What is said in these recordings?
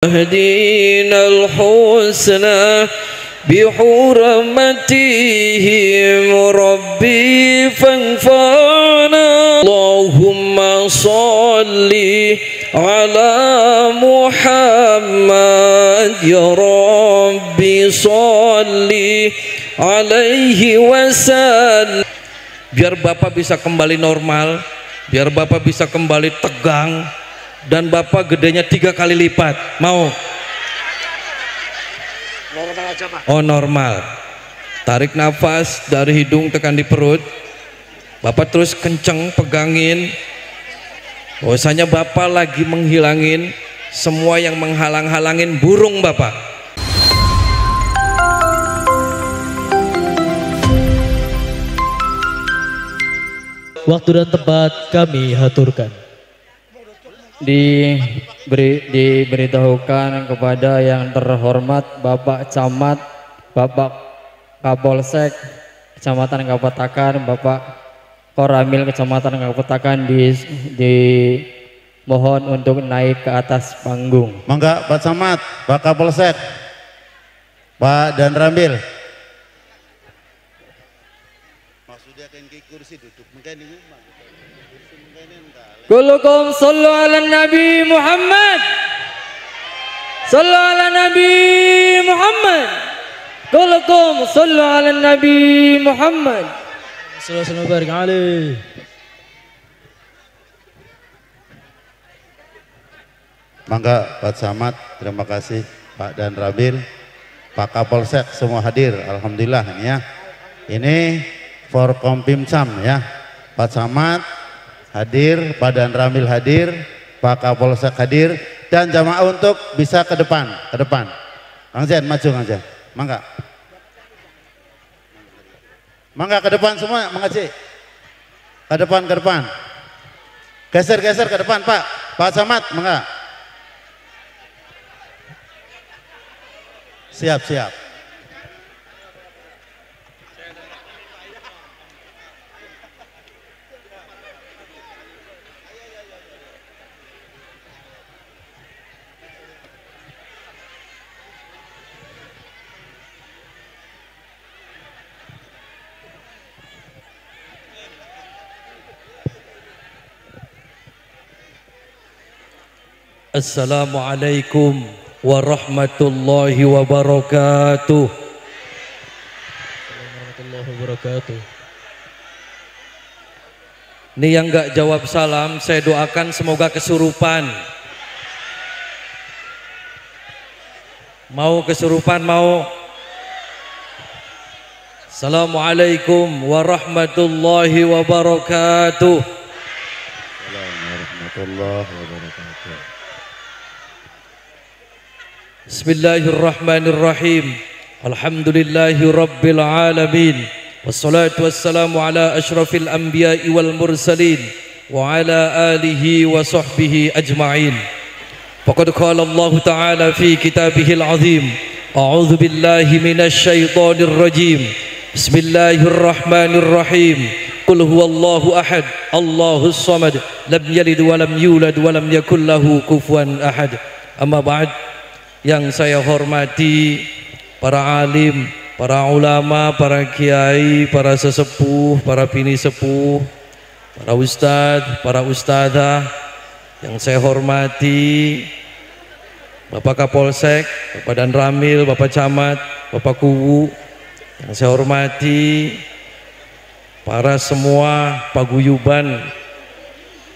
اهدنا الحسنى بحرمتهم ربي فانفعنا اللهم صل على محمد يا ربي صل عليه وسلم. Biar Bapak bisa kembali normal, biar Bapak bisa kembali tegang, dan Bapak gedenya 3 kali lipat. Mau? Normal aja, Pak. Oh, normal. Tarik nafas dari hidung, tekan di perut. Bapak terus kenceng pegangin. Bahwasanya Bapak lagi menghilangin semua yang menghalang-halangin burung Bapak. Waktu dan tempat kami haturkan. Diberitahukan kepada yang terhormat Bapak Camat, Bapak Kapolsek Kecamatan Kapetakan, Bapak Koramil Kecamatan Kapetakan dimohon untuk naik ke atas panggung. Mangga Pak Camat, Pak Kapolsek, Pak Dan Rambil. Maksudnya kan kursi duduk mungkin ini. Kulukum sallu ala Nabi Muhammad. Sallu ala Nabi Muhammad. Kulukum sallu ala Nabi Muhammad. Sallallahu alaihi wasallam. Mangga Pak Camat, terima kasih Pak Dan Rambil, Pak Kapolsek semua hadir. Alhamdulillah ini ya. Ini Forkompimcam ya. Pak Camat hadir, Pak Dan Rambil hadir, Pak Kapolsek hadir, dan jamaah untuk bisa ke depan, Kang Zen maju, Kang Zen, mangga, mangga ke depan semua, mangga Ci, ke depan, geser ke depan, Pak Camat, mangga, siap. Assalamualaikum warahmatullahi wabarakatuh. Warahmatullahi wabarakatuh. Ini yang nggak jawab salam, saya doakan semoga kesurupan. Mau kesurupan mau? Assalamualaikum warahmatullahi wabarakatuh. Warahmatullahi wabarakatuh. Bismillahirrahmanirrahim. Alhamdulillahi rabbil alamin. Wassalatu wassalamu ala ashrafil anbiya'i wal mursalin wa ala alihi wa sahbihi ajma'in. Faqad qala Allah ta'ala fi kitabihil azim. A'udzu billahi minasy syaithanir rajim. Bismillahirrahmanirrahim. Qul huwallahu ahad, Allahus samad, lam yalid wa lam yulad wa lam yakul lahu kufuwan ahad. Amma ba'd. Yang saya hormati para alim, para ulama, para kiai, para sesepuh, para bini sepuh, para ustadz, para ustadzah. Yang saya hormati Bapak Kapolsek, Bapak Dan Ramil, Bapak Camat, Bapak Kuwu. Yang saya hormati para semua paguyuban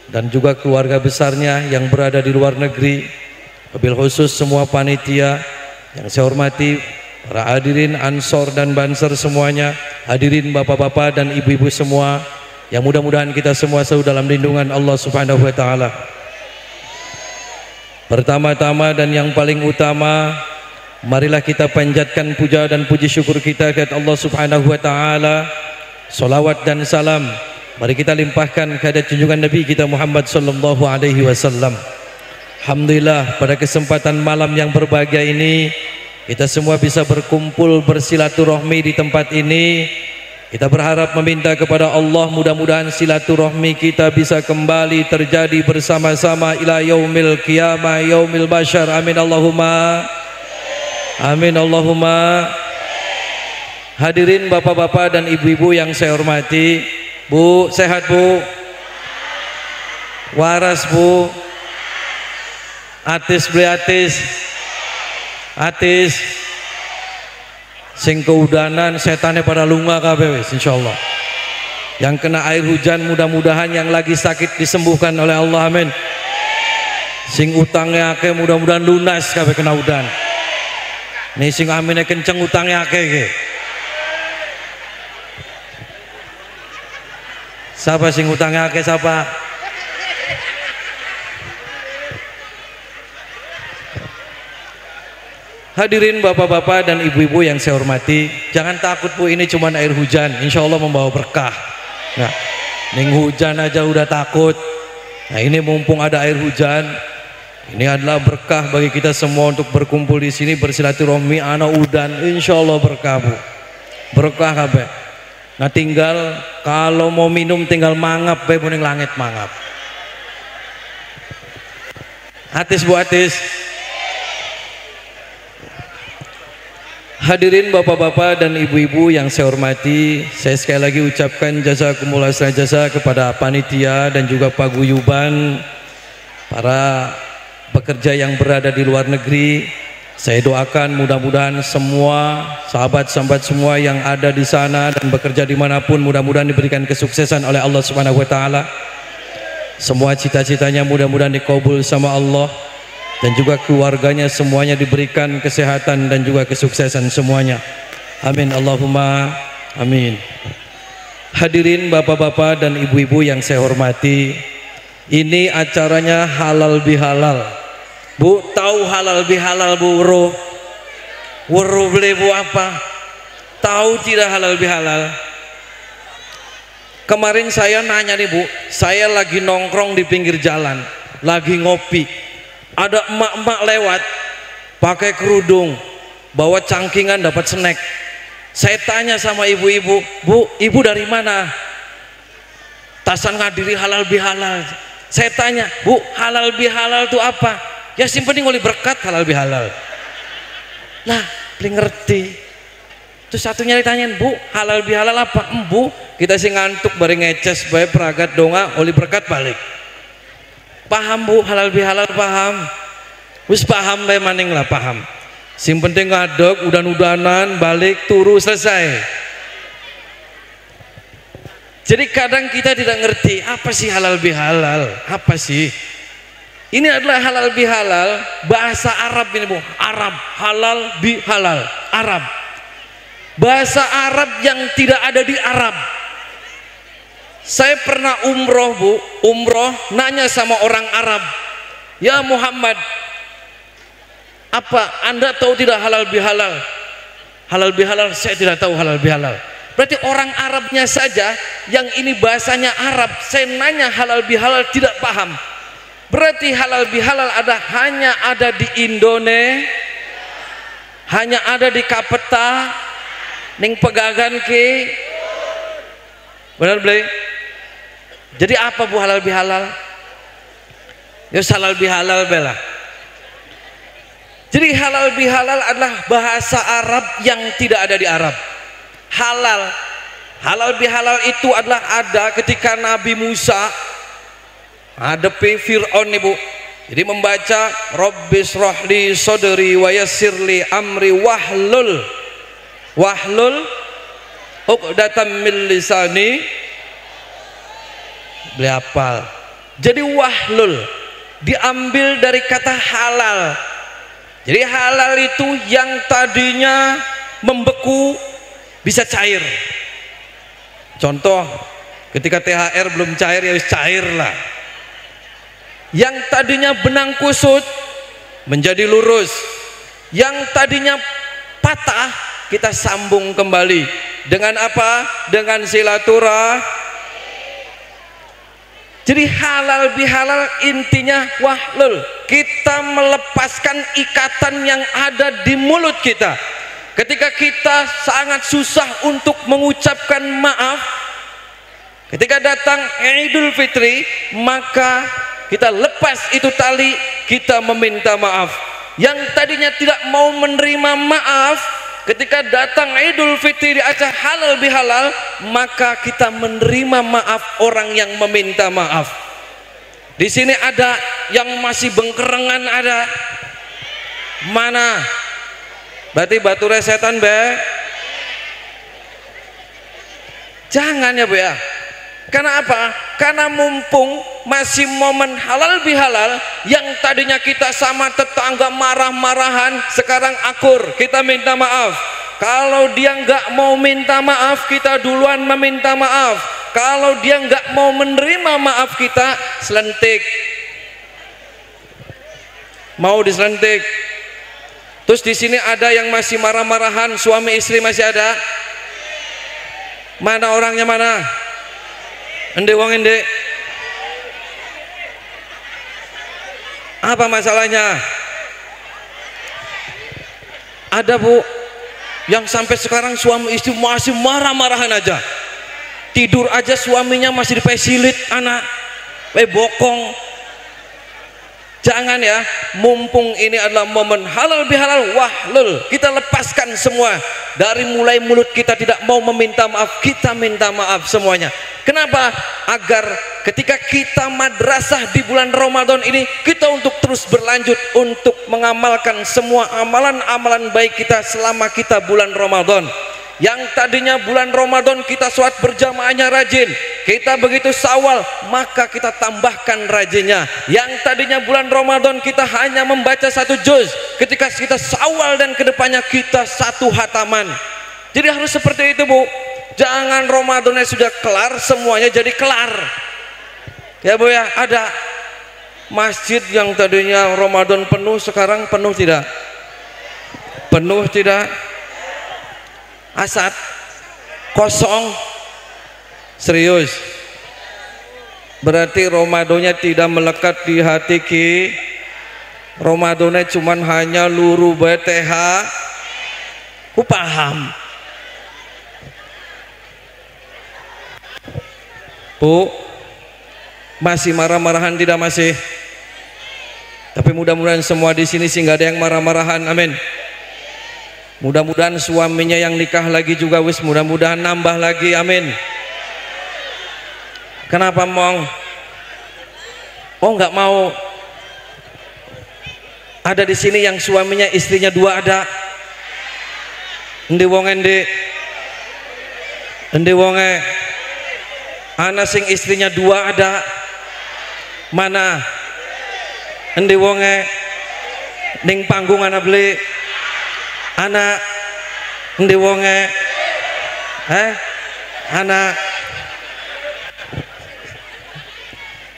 dan juga keluarga besarnya yang berada di luar negeri. Wabil khusus semua panitia yang saya hormati, para hadirin ansor dan banser semuanya, hadirin bapak-bapak dan ibu-ibu semua, yang mudah-mudahan kita semua selalu dalam lindungan Allah Subhanahu wa taala. Pertama-tama dan yang paling utama, marilah kita panjatkan puja dan puji syukur kita kepada Allah Subhanahu wa taala. Salawat dan salam mari kita limpahkan kepada junjungan Nabi kita Muhammad sallallahu alaihi wasallam. Alhamdulillah pada kesempatan malam yang berbahagia ini kita semua bisa berkumpul bersilaturahmi di tempat ini. Kita berharap meminta kepada Allah mudah-mudahan silaturahmi kita bisa kembali terjadi bersama-sama ila yaumil qiyamah yaumil basyar. Amin Allahumma. Amin Allahumma. Hadirin bapak-bapak dan ibu-ibu yang saya hormati, Bu, sehat Bu? Waras Bu? Atis beli atis? Atis? Sing keudanan setannya pada lunga kabeh wis insyaallah. Yang kena air hujan mudah-mudahan yang lagi sakit disembuhkan oleh Allah, amin. Sing utangnya akeh mudah-mudahan lunas kabeh kena udan. Nih sing amine kenceng utangnya akeh iki. Siapa sing utangnya akeh siapa? Hadirin bapak-bapak dan ibu-ibu yang saya hormati, jangan takut Bu, ini cuma air hujan, insya Allah membawa berkah. Nah, ning hujan aja udah takut. Nah, ini mumpung ada air hujan, ini adalah berkah bagi kita semua untuk berkumpul di sini bersilaturahmi ana udan, insya Allah berkah Bu, berkah kabeh. Nah tinggal kalau mau minum tinggal mangap bae ning langit mangap. Atis Bu, atis. Hadirin bapak-bapak dan ibu-ibu yang saya hormati, saya sekali lagi ucapkan jazakumullah jasa kepada panitia dan juga paguyuban, para pekerja yang berada di luar negeri. Saya doakan mudah-mudahan semua sahabat-sahabat semua yang ada di sana dan bekerja dimanapun mudah-mudahan diberikan kesuksesan oleh Allah Subhanahu Wa Taala. Semua cita-citanya mudah-mudahan dikabul sama Allah. Dan juga keluarganya semuanya diberikan kesehatan dan juga kesuksesan semuanya. Amin Allahumma amin. Hadirin bapak-bapak dan ibu-ibu yang saya hormati, ini acaranya halal bihalal. Bu, tahu halal bihalal Bu? Wuru beli Bu apa? Tahu tidak halal bihalal? Kemarin saya nanya nih Bu, saya lagi nongkrong di pinggir jalan, lagi ngopi. Ada emak-emak lewat pakai kerudung, bawa cangkingan dapat snack. Saya tanya sama ibu-ibu, Bu, ibu dari mana? Tasan ngadiri halal bihalal. Saya tanya, Bu, halal bihalal itu apa? Ya simpening oleh berkat halal bihalal. Nah, beli ngerti. Terus satunya ditanyain, Bu, halal bihalal apa? Bu, kita sih ngantuk bareng ngeces bae peragat donga oleh berkat balik. Paham Bu, halal bihalal paham? Wis paham bae maning lah paham. Sing penting ngadeg udan-udanan balik turu selesai. Jadi kadang kita tidak ngerti apa sih halal bihalal, apa sih? Ini adalah halal bihalal bahasa Arab ini Bu. Arab, halal bihalal, Arab. Bahasa Arab yang tidak ada di Arab. Saya pernah umroh Bu, umroh nanya sama orang Arab, ya Muhammad, apa Anda tahu tidak halal bihalal? Halal bihalal saya tidak tahu halal bihalal. Berarti orang Arabnya saja yang ini bahasanya Arab, saya nanya halal bihalal tidak paham. Berarti halal bihalal hanya ada di Indonesia, hanya ada di Kapeta, ning pegagan ke, benar beli? Jadi apa Bu halal bihalal? Ya halal bihalal bela. Jadi halal bihalal adalah bahasa Arab yang tidak ada di Arab. Halal bihalal itu adalah ada ketika Nabi Musa hadapi Fir'aun nih Bu. Jadi membaca Rabbis rohli sodri wa yassirli amri wahlul uqdatam min lisani. Beli apal. Jadi wahlul diambil dari kata halal. Jadi halal itu yang tadinya membeku bisa cair. Contoh ketika THR belum cair ya cair lah. Yang tadinya benang kusut menjadi lurus. Yang tadinya patah kita sambung kembali. Dengan apa? Dengan silaturahmi. Jadi halal bihalal intinya wahlul, kita melepaskan ikatan yang ada di mulut kita. ketika kita sangat susah untuk mengucapkan maaf, ketika datang Idul Fitri, maka kita lepas itu tali, kita meminta maaf. Yang tadinya tidak mau menerima maaf, ketika datang Idul Fitri di acara halal bihalal, maka kita menerima maaf orang yang meminta maaf. Di sini ada yang masih bengkerengan, ada mana? Berarti batu resetan be? Jangan ya bu ya. Karena apa? Karena mumpung masih momen halal bihalal, yang tadinya kita sama tetangga marah-marahan, sekarang akur, kita minta maaf. Kalau dia nggak mau minta maaf, kita duluan meminta maaf. Kalau dia nggak mau menerima maaf kita, selentik. Mau diselentik. Terus di sini ada yang masih marah-marahan, suami istri masih ada. Mana orangnya mana? Ende wong ende. Apa masalahnya? Ada bu, yang sampai sekarang suami istri masih marah-marahan aja. Tidur aja suaminya masih dipesilit anak, bokong. Jangan ya, mumpung ini adalah momen halal bihalal, wahlul, kita lepaskan semua. Dari mulai mulut kita tidak mau meminta maaf, kita minta maaf semuanya. Kenapa? Agar ketika kita madrasah di bulan Ramadan ini, kita untuk terus berlanjut untuk mengamalkan semua amalan-amalan baik kita selama kita bulan Ramadan. Yang tadinya bulan Ramadan kita sholat berjamaahnya rajin, kita begitu Syawal maka kita tambahkan rajinnya. Yang tadinya bulan Ramadan kita hanya membaca 1 juz, ketika kita Syawal dan kedepannya kita 1 hataman. Jadi harus seperti itu bu. Jangan Ramadannya sudah kelar semuanya jadi kelar. Ya bu ya, ada masjid yang tadinya Ramadan penuh sekarang penuh tidak? Penuh tidak? Asat kosong, serius. Berarti Ramadannya tidak melekat di hati ki. Ramadannya cuman hanya luru BTH. Ku paham. Bu, masih marah-marahan tidak masih? Tapi mudah-mudahan semua di sini sih nggak ada yang marah-marahan. Amin. Mudah-mudahan suaminya yang nikah lagi juga wis mudah-mudahan nambah lagi, amin. Kenapa mong? Oh nggak mau. Ada di sini yang suaminya istrinya 2 ada. Endi wong endi? Endi wonge? Ana sing istrinya 2 ada. Mana? Endi wonge? Ning panggung ana beli. Anak endi wonge? Anak.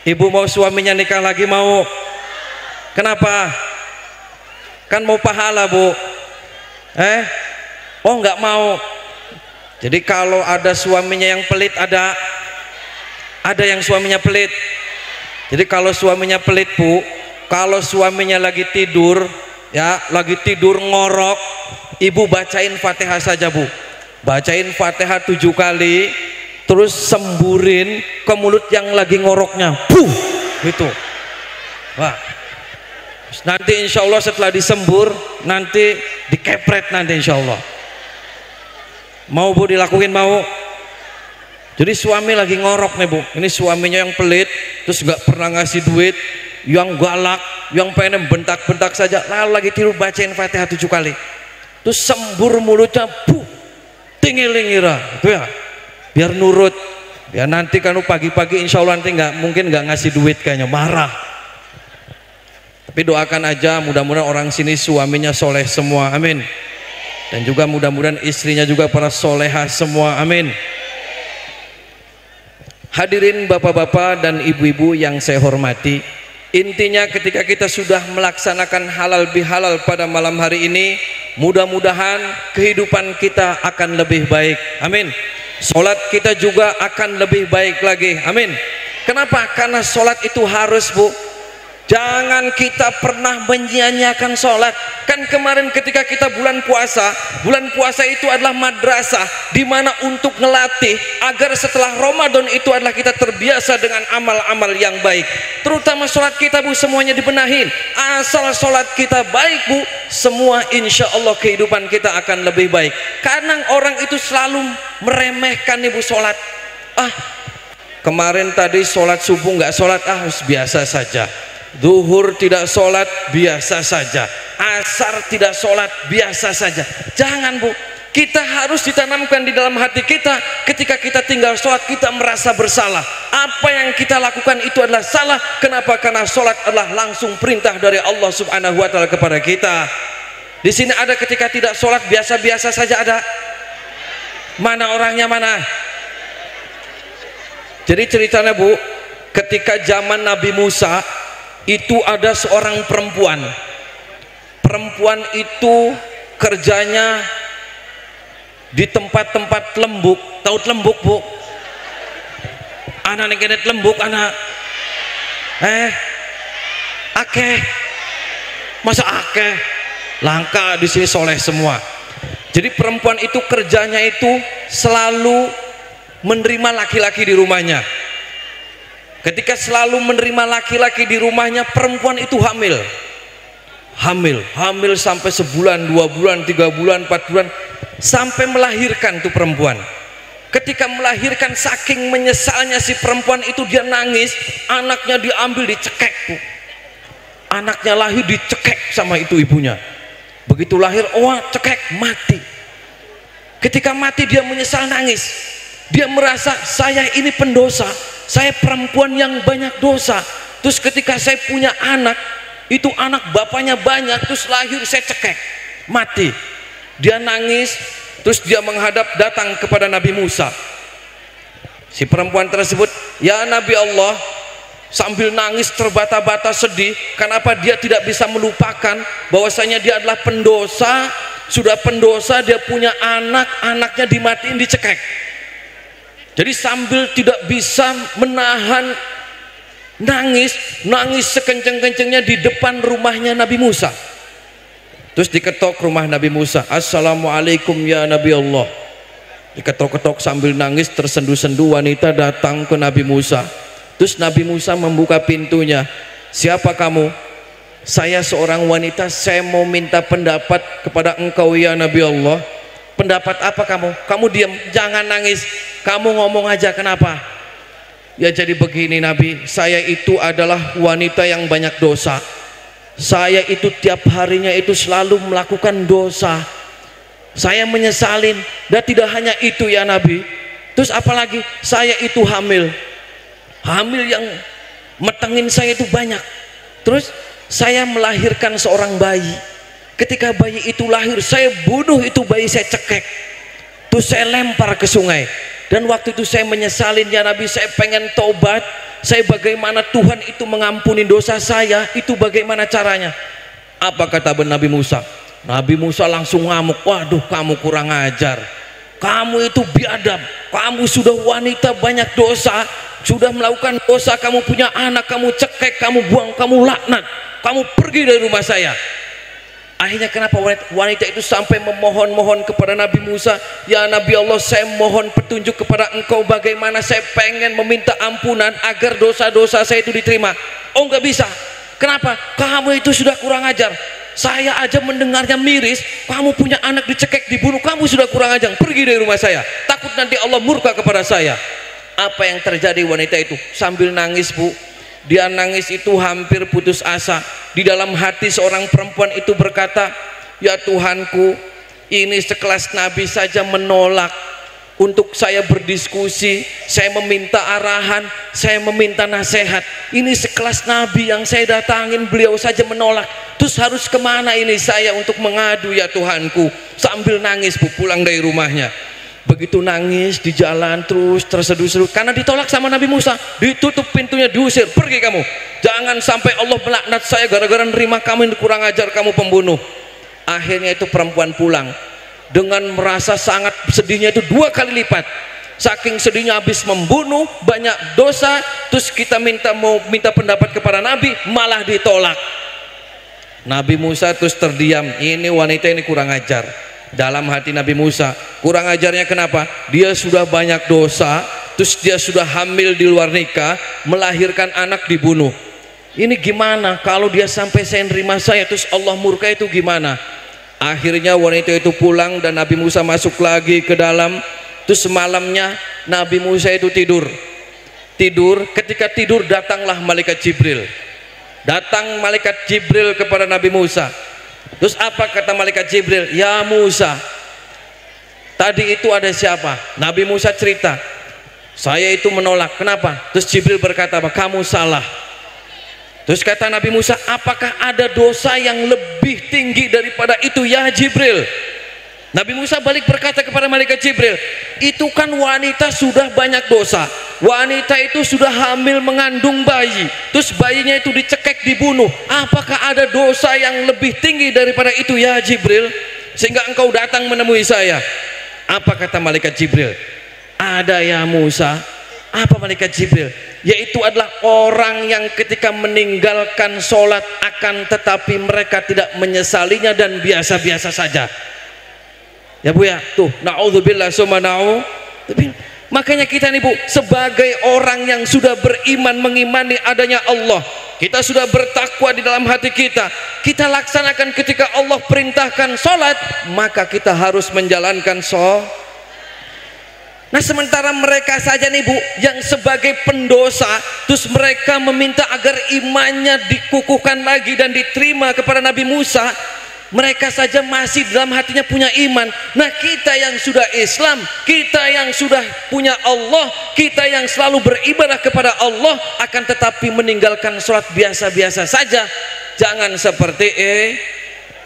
Ibu mau suaminya nikah lagi mau? Kenapa? Kan mau pahala bu. Oh nggak mau. Jadi kalau ada suaminya yang pelit, ada yang suaminya pelit. Jadi kalau suaminya pelit bu, kalau suaminya lagi tidur ya, lagi tidur ngorok, ibu bacain Fatihah saja bu, bacain Fatihah 7 kali, terus semburin ke mulut yang lagi ngoroknya, puh, gitu. Wah, nanti insya Allah setelah disembur nanti dikepret nanti insya Allah. Mau bu dilakuin mau? Jadi suami lagi ngorok nih bu, ini suaminya yang pelit, terus nggak pernah ngasih duit, yang galak, yang pengen bentak-bentak saja, lalu lagi tidur bacain Fatihah 7 kali, terus sembur mulutnya, puh, tinggi-lingira, itu ya, biar nurut. Ya nanti kan pagi-pagi insya Allah nanti mungkin nggak ngasih duit kayaknya, marah. Tapi doakan aja mudah-mudahan orang sini suaminya soleh semua, amin. Dan juga mudah-mudahan istrinya juga para solehah semua, amin. Hadirin bapak-bapak dan ibu-ibu yang saya hormati, intinya ketika kita sudah melaksanakan halal bihalal pada malam hari ini, mudah-mudahan kehidupan kita akan lebih baik, amin. Sholat kita juga akan lebih baik lagi, amin. Kenapa? Karena sholat itu harus bu. Jangan kita pernah menyia-nyiakan sholat. Kan kemarin ketika kita bulan puasa itu adalah madrasah, di mana untuk ngelatih agar setelah Ramadan itu adalah kita terbiasa dengan amal-amal yang baik. Terutama sholat kita Bu, semuanya dibenahin. Asal sholat kita baik Bu, semua insya Allah kehidupan kita akan lebih baik. Kadang orang itu selalu meremehkan Ibu sholat. Kemarin tadi sholat subuh nggak sholat, biasa saja. Zuhur tidak sholat, biasa saja. Asar tidak sholat, biasa saja. Jangan Bu, kita harus ditanamkan di dalam hati kita. Ketika kita tinggal sholat, kita merasa bersalah. Apa yang kita lakukan itu adalah salah. Kenapa? Karena sholat adalah langsung perintah dari Allah Subhanahu wa Ta'ala kepada kita. Di sini ada ketika tidak sholat biasa-biasa saja ada. Mana orangnya mana? Jadi ceritanya Bu, ketika zaman Nabi Musa itu ada seorang perempuan. Perempuan itu kerjanya di tempat-tempat lembuk. Tahu lembuk Bu? Anak negenet lembuk anak. Akeh. Masa akeh? Langka di sini soleh semua. Jadi perempuan itu kerjanya itu selalu menerima laki-laki di rumahnya. Ketika selalu menerima laki-laki di rumahnya, perempuan itu hamil sampai sebulan, 2 bulan, 3 bulan, 4 bulan, sampai melahirkan tuh perempuan. Ketika melahirkan, saking menyesalnya si perempuan itu, dia nangis. Anaknya diambil, dicekek tuh. Anaknya lahir dicekek sama itu ibunya. Begitu lahir, cekek, mati. Ketika mati dia menyesal, nangis. Dia merasa, saya ini pendosa, saya perempuan yang banyak dosa. Terus ketika saya punya anak, itu anak bapaknya banyak, terus lahir saya cekek, mati. Dia nangis, terus dia menghadap datang kepada Nabi Musa. Si perempuan tersebut, ya Nabi Allah, sambil nangis terbata-bata sedih. Kenapa dia tidak bisa melupakan bahwasanya dia adalah pendosa. Sudah pendosa, dia punya anak, anaknya dimatiin, dicekek. Jadi sambil tidak bisa menahan nangis sekenceng-kencengnya di depan rumahnya Nabi Musa. Terus diketok rumah Nabi Musa. Assalamualaikum ya Nabi Allah. Diketok-ketok sambil nangis, tersendu-sendu wanita datang ke Nabi Musa. Terus Nabi Musa membuka pintunya. Siapa kamu? Saya seorang wanita, saya mau minta pendapat kepada engkau ya Nabi Allah. Pendapat apa kamu? Kamu diam, jangan nangis. Kamu ngomong aja, kenapa? Ya jadi begini Nabi, saya itu adalah wanita yang banyak dosa. Saya itu tiap harinya itu selalu melakukan dosa. Saya menyesalin. Dan tidak hanya itu ya Nabi. Terus apalagi? Saya itu hamil. Hamil yang metengin saya itu banyak. Terus saya melahirkan seorang bayi. Ketika bayi itu lahir, saya bunuh itu bayi, saya cekek. Terus saya lempar ke sungai. Dan waktu itu saya menyesalin ya Nabi, saya pengen tobat. Saya bagaimana Tuhan itu mengampuni dosa saya, itu bagaimana caranya? Apa kata Nabi Musa? Nabi Musa langsung ngamuk. Waduh, kamu kurang ajar. Kamu itu biadab. Kamu sudah wanita banyak dosa, sudah melakukan dosa, kamu punya anak, kamu cekek, kamu buang, kamu laknat. Kamu pergi dari rumah saya. Akhirnya kenapa wanita itu sampai memohon-mohon kepada Nabi Musa, ya Nabi Allah, saya mohon petunjuk kepada engkau bagaimana saya pengen meminta ampunan agar dosa-dosa saya itu diterima. Oh nggak bisa. Kenapa? Kamu itu sudah kurang ajar. Saya aja mendengarnya miris, kamu punya anak dicekek, dibunuh, kamu sudah kurang ajar, pergi dari rumah saya, takut nanti Allah murka kepada saya. Apa yang terjadi wanita itu? Sambil nangis Bu, dia nangis itu hampir putus asa. Di dalam hati seorang perempuan itu berkata, ya Tuhanku, ini sekelas Nabi saja menolak untuk saya berdiskusi, saya meminta arahan, saya meminta nasihat. Ini sekelas Nabi yang saya datangin, beliau saja menolak. Terus harus kemana ini saya untuk mengadu ya Tuhanku? Sambil nangis Bu pulang dari rumahnya. Begitu nangis di jalan terus terseduh-seduh karena ditolak sama Nabi Musa, ditutup pintunya, diusir, pergi kamu, jangan sampai Allah melaknat saya gara-gara nerima kamu, ini kurang ajar, kamu pembunuh. Akhirnya itu perempuan pulang dengan merasa sangat sedihnya itu 2 kali lipat. saking sedihnya habis membunuh, banyak dosa, terus kita mau minta pendapat kepada Nabi, malah ditolak. Nabi Musa terus terdiam. Ini wanita ini kurang ajar. Dalam hati Nabi Musa, kurang ajarnya kenapa? Dia sudah banyak dosa, terus dia sudah hamil di luar nikah, melahirkan anak dibunuh. Ini gimana kalau dia sampai saya nerima saya terus Allah murka itu gimana? Akhirnya wanita itu pulang dan Nabi Musa masuk lagi ke dalam. Terus malamnya Nabi Musa itu tidur. Ketika tidur datanglah malaikat Jibril. Datang malaikat Jibril kepada Nabi Musa. Terus apa kata malaikat Jibril? Ya Musa, tadi itu ada siapa? Nabi Musa cerita, saya itu menolak. Kenapa? Terus Jibril berkata apa? Kamu salah. Terus kata Nabi Musa, apakah ada dosa yang lebih tinggi daripada itu ya Jibril? Nabi Musa balik berkata kepada malaikat Jibril, itu kan wanita sudah banyak dosa. Wanita itu sudah hamil mengandung bayi, terus bayinya itu dicekek dibunuh. Apakah ada dosa yang lebih tinggi daripada itu ya Jibril? Sehingga engkau datang menemui saya. Apa kata malaikat Jibril? Ada ya Musa. Apa malaikat Jibril? Yaitu adalah orang yang ketika meninggalkan sholat akan tetapi mereka tidak menyesalinya dan biasa-biasa saja. Ya Bu ya, tuh na'udzubillah summa na'udzubillah. Makanya kita nih Bu, sebagai orang yang sudah beriman mengimani adanya Allah, kita sudah bertakwa di dalam hati kita, kita laksanakan ketika Allah perintahkan sholat, maka kita harus menjalankan sholat. Nah sementara mereka saja nih Bu, yang sebagai pendosa, terus mereka meminta agar imannya dikukuhkan lagi dan diterima kepada Nabi Musa, mereka saja masih dalam hatinya punya iman. Nah kita yang sudah Islam, kita yang sudah punya Allah, kita yang selalu beribadah kepada Allah, akan tetapi meninggalkan sholat biasa-biasa saja. Jangan seperti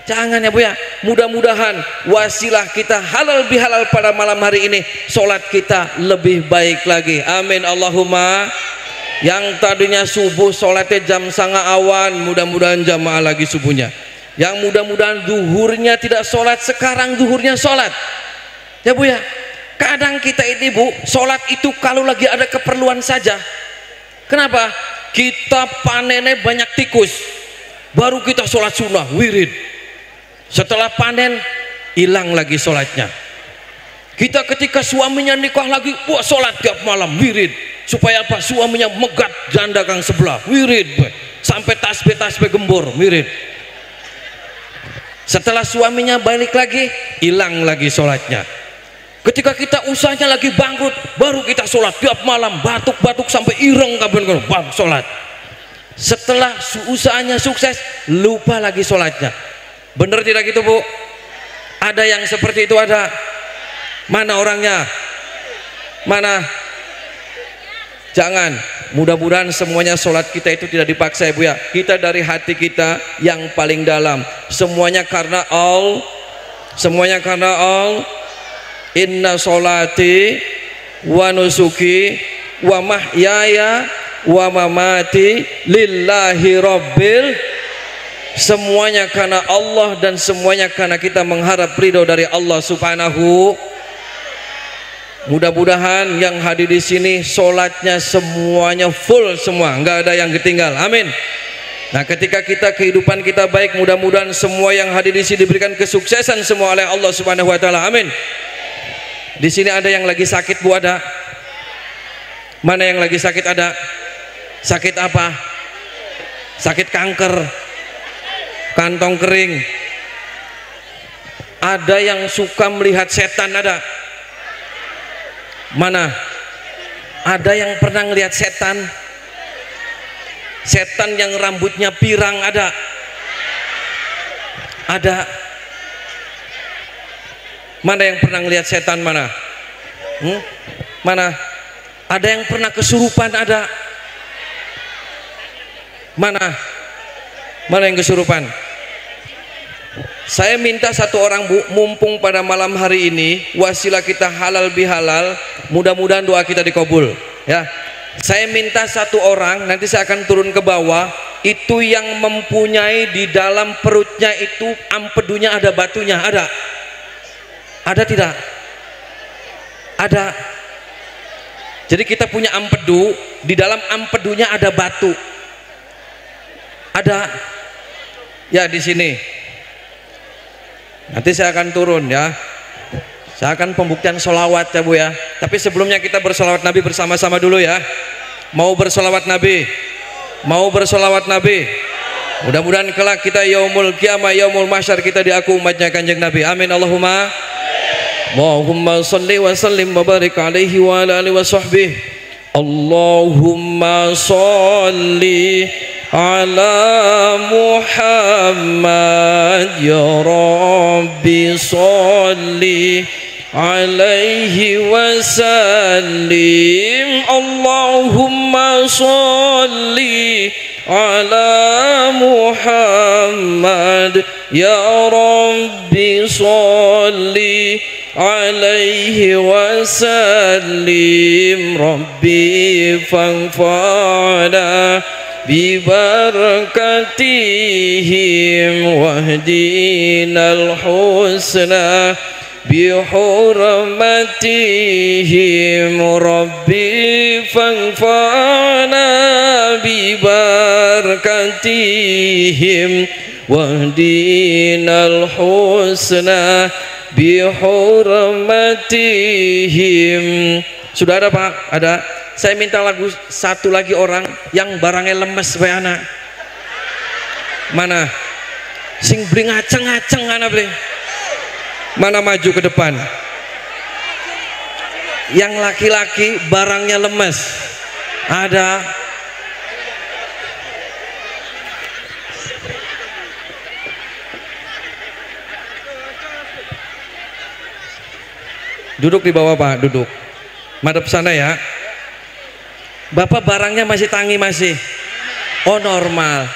jangan ya Bu ya. Mudah-mudahan wasilah kita halal bihalal pada malam hari ini, sholat kita lebih baik lagi. Amin Allahumma. Yang tadinya subuh sholatnya jam 9:30, mudah-mudahan jamaah lagi subuhnya. Yang mudah-mudahan duhurnya tidak sholat, sekarang duhurnya sholat. Ya Bu ya. Kadang kita ini Bu, sholat itu kalau lagi ada keperluan saja. Kenapa? Kita panennya banyak tikus, baru kita sholat sunnah wirid. Setelah panen hilang lagi sholatnya. Kita ketika suaminya nikah lagi, wah sholat tiap malam wirid. Supaya apa? Suaminya megat janda kang sebelah wirid, sampai tasbih gembor wirid. Setelah suaminya balik lagi, hilang lagi sholatnya. Ketika kita usahanya lagi bangkrut, baru kita sholat tiap malam, batuk-batuk sampai ireng kapan sholat. Setelah usahanya sukses, lupa lagi sholatnya. Bener tidak gitu Bu? Ada yang seperti itu ada? Mana orangnya? Mana? Jangan. Mudah-mudahan semuanya sholat kita itu tidak dipaksa ya Bu ya. Kita dari hati kita yang paling dalam. Semuanya karena Allah. Semuanya karena Allah. Inna sholati wa nusuki wa mahyaya wa mamati lillahi rabbil. Semuanya karena Allah dan semuanya karena kita mengharap ridho dari Allah Subhanahu. Mudah-mudahan yang hadir di sini sholatnya semuanya full semua, nggak ada yang ketinggal. Amin. Nah, ketika kita kehidupan kita baik, mudah-mudahan semua yang hadir di sini diberikan kesuksesan semua oleh Allah Subhanahu wa taala. Amin. Di sini ada yang lagi sakit Bu, ada? Mana yang lagi sakit ada? Sakit apa? Sakit kanker, kantong kering. Ada yang suka melihat setan, ada? Mana? Ada yang pernah ngelihat setan? Setan yang rambutnya pirang, ada? Ada? Mana yang pernah ngelihat setan, mana? Mana? Ada yang pernah kesurupan, ada? Mana? Mana yang kesurupan? Saya minta satu orang Bu, mumpung pada malam hari ini wasilah kita halal bihalal, mudah-mudahan doa kita dikabul ya. Saya minta satu orang, nanti saya akan turun ke bawah, itu yang mempunyai di dalam perutnya itu ampedunya ada batunya, ada? Ada tidak? Ada? Jadi kita punya empedu, di dalam empedunya ada batu. Ada ya di sini. Nanti saya akan turun ya. Saya akan pembuktian sholawat ya Bu ya. Tapi sebelumnya kita bersolawat Nabi bersama-sama dulu ya. Mau bersolawat Nabi? Mau bersolawat Nabi? Mudah-mudahan kelak kita yaumul qiyamah, yaumul mahsyar kita diaku umatnya Kanjeng Nabi. Amin Allahumma. Allahumma salli wa sallim wa barik alaihi wa ala alihi wa sahbihi. Allahumma salli ala Muhammad ya Rabbi salli alaihi wasallim. Allahumma salli ala Muhammad ya Rabbi salli alaihi wasallim. Rabbi fanfa'na bibarakatihim wahdinal husna bihurmatihim. Rabbi fanfa'na bibarakatihim wahdinal husna bihurmatihim. Sudah ada Pak? Ada. Saya minta lagu satu lagi orang yang barangnya lemes supaya anak. Mana? Sing beli ngaceng-ngaceng anak beli. Mana maju ke depan? Yang laki-laki barangnya lemes. Ada. Duduk di bawah Pak, duduk. Madep sana ya. Bapak barangnya masih tangi masih. Oh normal.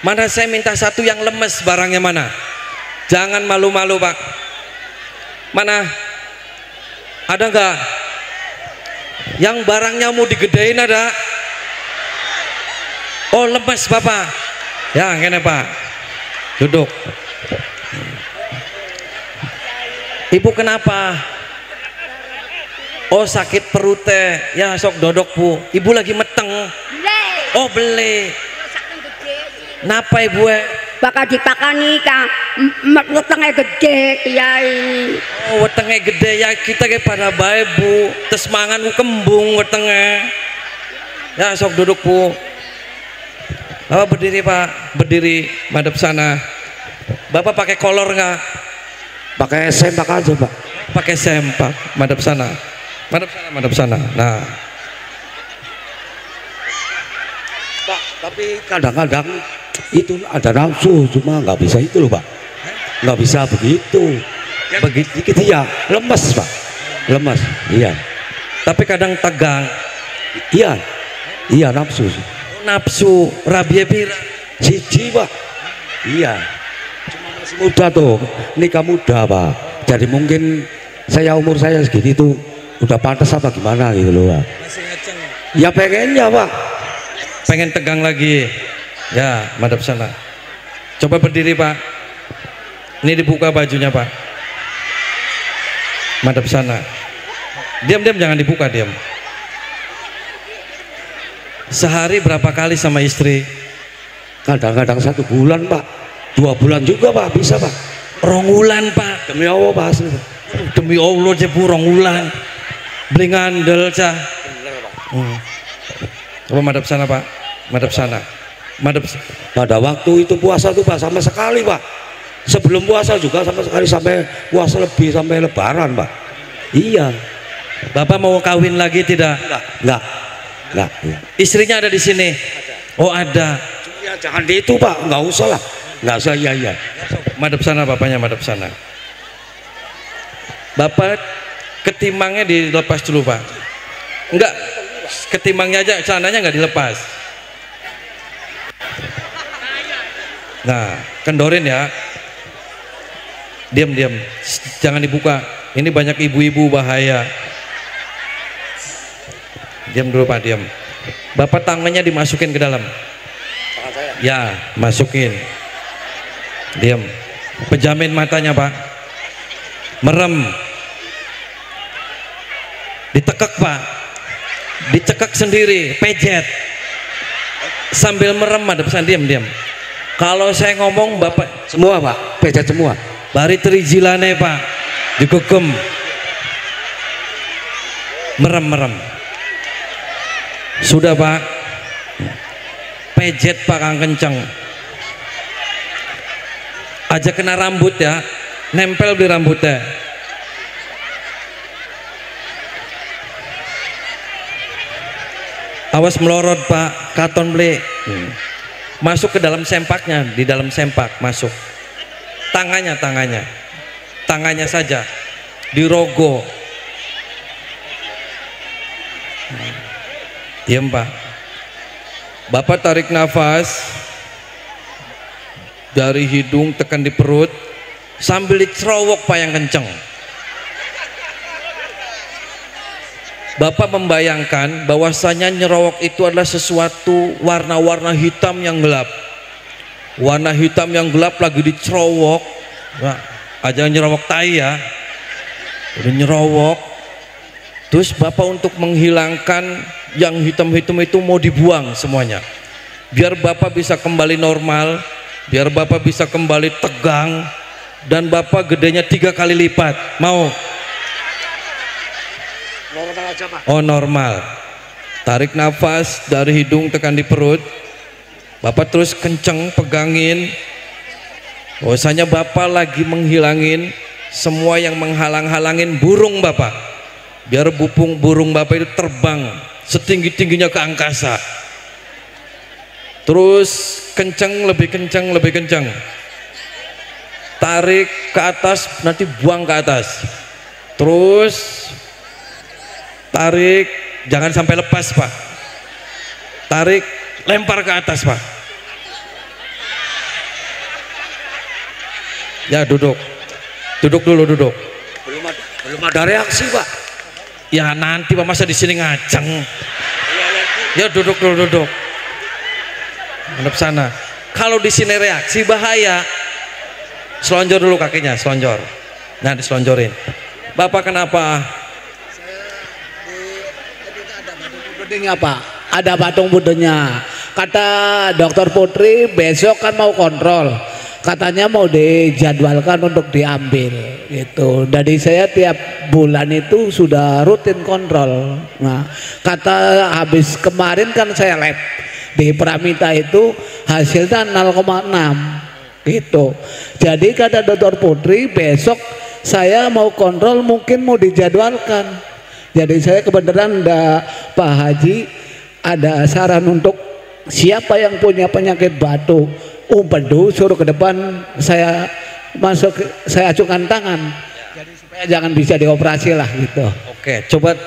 Mana saya minta satu yang lemes, barangnya mana? Jangan malu-malu Pak. Mana? Ada enggak? Yang barangnya mau digedein ada? Oh lemes Bapak. Ya ngene Pak. Duduk. Ibu kenapa? Oh sakit perutnya, ya sok dodok Bu. Ibu lagi meteng. Oh beli. Napa ibu? Bakal dipakani kang, wetenge gede kiai. Oh wetenge gede ya kita kayak pada bae Bu. Tes mangan ku kembung wetenge. Ya sok duduk Bu. Oh berdiri Pak, berdiri madep sana. Bapak pakai kolor nggak? Pakai sempak aja Pak. Pakai sempak, madep sana. Madep sana, madep sana. Nah, Pak, tapi kadang-kadang itu ada nafsu, cuma nggak bisa itu loh Pak. Nggak bisa begitu. Begitu dikit ya, lemes Pak. Lemes, iya. tapi kadang tegang. Iya, iya nafsu. Nafsu, rabia pira? Siji Pak. Iya. Cuma masih muda tuh, nikah muda Pak. Jadi mungkin umur saya segini tuh udah pantas apa gimana gitu loh Pak. Masih ngeceng. Ya pengennya Pak. Pengen tegang lagi. Ya, madep sana. Coba berdiri Pak. Ini dibuka bajunya Pak. Madep sana. Diam-diam jangan dibuka, diam. Sehari berapa kali sama istri? Kadang-kadang 1 bulan Pak. 2 bulan juga Pak, bisa Pak. 2 bulan Pak. Demi Allah Pak asli Pak. Demi Allah cepu 2 bulan. Beli ngandel cah. Coba madep sana Pak. Madep sana. Madep. Pada waktu itu puasa tuh Pak sama sekali Pak. Sebelum puasa juga sama sekali, sampai puasa lebih sampai lebaran Pak. Iya. Bapak mau kawin lagi tidak? Enggak. Istrinya ada di sini. Oh ada. Ya jangan di itu Pak, nggak usah lah. Nggak usah, iya. Madep sana bapaknya, madep sana. Bapak ketimangnya dilepas dulu Pak. Enggak, ketimangnya aja, celananya nggak dilepas. Nah, kendorin ya. Diam, jangan dibuka. Ini banyak ibu-ibu bahaya. Diam dulu Pak, diam. Bapak tangannya dimasukin ke dalam. Ya, masukin. Diam. Pejamin matanya Pak. Merem. Ditekek Pak. dicekek sendiri, pejet sambil merem, ada pesan diam. Kalau saya ngomong bapak Semua Pak, pejet semua. bari terijilane Pak, digegem, merem. Sudah Pak, pejet Pak kang kenceng, aja kena rambut ya, nempel di rambutnya. Awas melorot Pak, katon beli. Masuk ke dalam sempaknya, di dalam sempak masuk. Tangannya saja dirogo. Diam Pak. Bapak tarik nafas dari hidung tekan di perut sambil dicerowok Pak yang kenceng. Bapak membayangkan bahwasanya nyerowok itu adalah sesuatu warna-warna hitam yang gelap. Warna hitam yang gelap lagi dicerowok. Nah, aja nyerowok tai ya. Udah nyerowok. Terus Bapak untuk menghilangkan yang hitam-hitam itu mau dibuang semuanya. Biar Bapak bisa kembali normal, biar Bapak bisa kembali tegang, dan Bapak gedenya 3 kali lipat. Mau? Oh normal. Tarik nafas dari hidung tekan di perut. Bapak terus kenceng pegangin. Bahwasanya Bapak lagi menghilangin semua yang menghalang-halangin burung Bapak. Biar burung Bapak itu terbang setinggi-tingginya ke angkasa. Terus kenceng, lebih kenceng. Tarik ke atas, nanti buang ke atas. Terus tarik, jangan sampai lepas Pak. Tarik, lempar ke atas Pak. Ya duduk dulu. Belum ada reaksi Pak. Ya nanti Pak, masa di sini ngaceng. Ya duduk dulu. Menghadap sana. Kalau di sini reaksi bahaya. Selonjor dulu kakinya, selonjor. Nah diselonjorin. Bapak kenapa? Budenya Pak, ada patung budenya. Kata dokter Putri besok kan mau kontrol, katanya mau dijadwalkan untuk diambil gitu. Jadi saya tiap bulan itu sudah rutin kontrol. Nah kata habis kemarin kan saya lab di Pramita itu hasilnya 0,6 gitu. Jadi kata dokter Putri besok saya mau kontrol, mungkin mau dijadwalkan. Jadi saya kebenaran ada Pak Haji ada saran untuk siapa yang punya penyakit batu umpedu suruh ke depan, saya masuk, saya acukan tangan. Jadi supaya jangan bisa dioperasi lah gitu. Oke, coba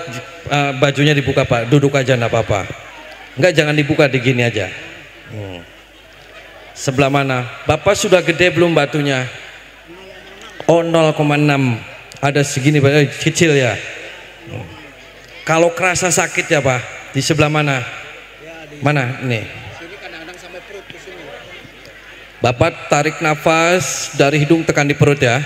bajunya dibuka Pak, duduk aja enggak apa-apa. Enggak, jangan dibuka, di gini aja. Sebelah mana? Bapak sudah gede belum batunya? Oh 0,6. Ada segini Pak, kecil ya. Kalau kerasa sakit ya Pak, di sebelah mana? Mana? Ini. Bapak tarik nafas dari hidung tekan di perut ya.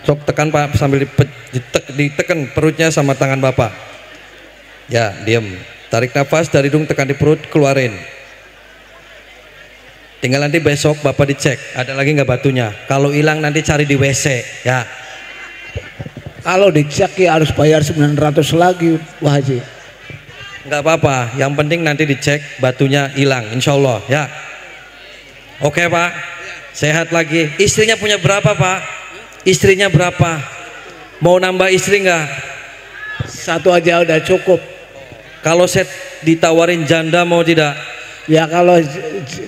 Sok tekan Pak, sambil ditekan perutnya sama tangan Bapak. Ya, diam. Tarik nafas dari hidung tekan di perut, keluarin. Tinggal nanti besok Bapak dicek, ada lagi nggak batunya. Kalau hilang nanti cari di WC, ya. Kalau dicek ya harus bayar 900 lagi Pak Haji. Nggak apa-apa, yang penting nanti dicek batunya hilang, insya Allah ya. Oke Pak, sehat lagi. Istrinya punya berapa Pak? Istrinya berapa? Mau nambah istri nggak? Satu aja udah cukup. Kalau saya ditawarin janda mau tidak? Ya kalau